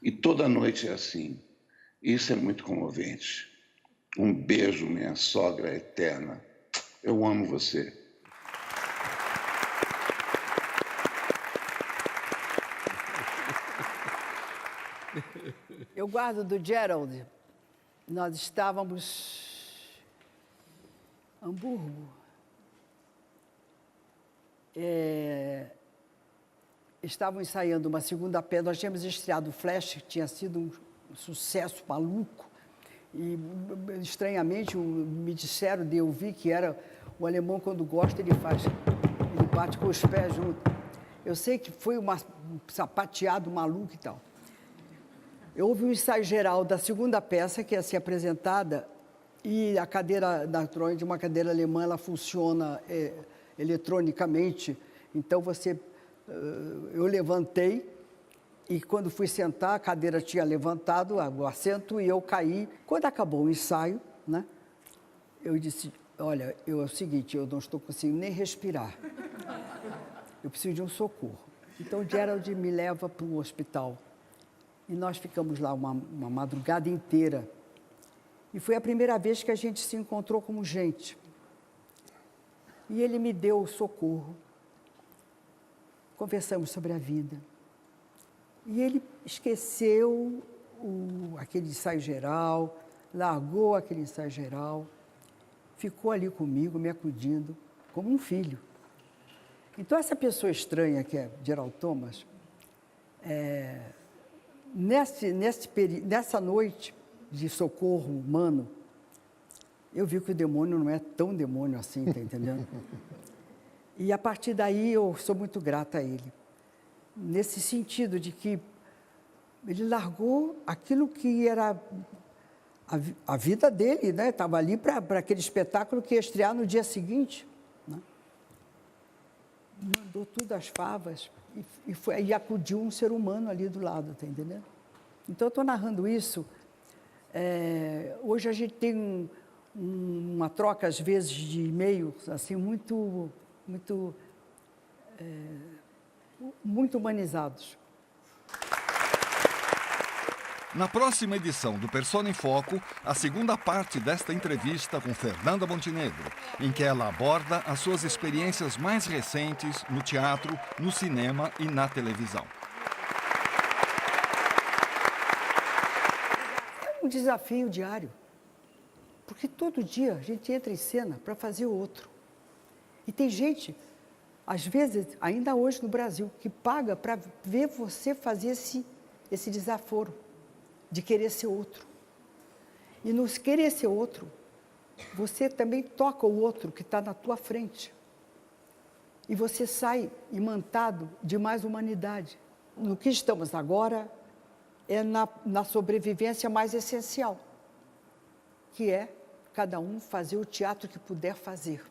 E toda noite é assim. Isso é muito comovente. Um beijo, minha sogra eterna. Eu amo você. Eu guardo do Gerald, nós estávamos em Hamburgo. Estavam ensaiando uma segunda peça, nós tínhamos estreado o Flash, tinha sido um sucesso maluco. E, estranhamente, me disseram de ouvir que era o alemão, quando gosta, ele bate com os pés junto. Eu sei que foi um sapateado maluco e tal. Houve um ensaio geral da segunda peça, que ia ser apresentada, e a cadeira, naturalmente, uma cadeira alemã, ela funciona eletronicamente. Então, eu levantei, e quando fui sentar, a cadeira tinha levantado o assento e eu caí. Quando acabou o ensaio, né, eu disse, olha, é o seguinte, eu não estou conseguindo nem respirar. Eu preciso de um socorro. Então, o Gerald me leva para o hospital. E nós ficamos lá uma madrugada inteira. E foi a primeira vez que a gente se encontrou como gente. E ele me deu o socorro. Conversamos sobre a vida. E ele esqueceu aquele ensaio geral, largou aquele ensaio geral, ficou ali comigo, me acudindo, como um filho. Então, essa pessoa estranha, que é Gerald Thomas, nessa noite de socorro humano, eu vi que o demônio não é tão demônio assim, tá entendendo? E, a partir daí, eu sou muito grata a ele. Nesse sentido de que ele largou aquilo que era a vida dele, né? Estava ali para aquele espetáculo que ia estrear no dia seguinte. Né? Mandou tudo às favas e acudiu um ser humano ali do lado, tá entendendo? Então, eu estou narrando isso. Hoje a gente tem uma troca, às vezes, de e-mails, assim, muito humanizados. Na próxima edição do Persona em Foco, a segunda parte desta entrevista com Fernanda Montenegro, em que ela aborda as suas experiências mais recentes no teatro, no cinema e na televisão. É um desafio diário, porque todo dia a gente entra em cena para fazer o outro. E tem gente, às vezes, ainda hoje no Brasil, que paga para ver você fazer esse desaforo de querer ser outro. E no querer ser outro, você também toca o outro que está na tua frente. E você sai imantado de mais humanidade. No que estamos agora é na sobrevivência mais essencial, que é cada um fazer o teatro que puder fazer.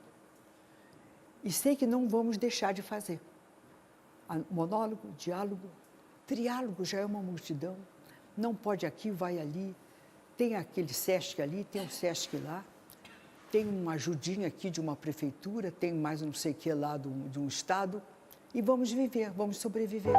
E sei que não vamos deixar de fazer. Monólogo, diálogo, triálogo já é uma multidão. Não pode aqui, vai ali. Tem aquele SESC ali, tem o SESC lá. Tem uma ajudinha aqui de uma prefeitura, tem mais não sei o que lá de um estado. E vamos viver, vamos sobreviver.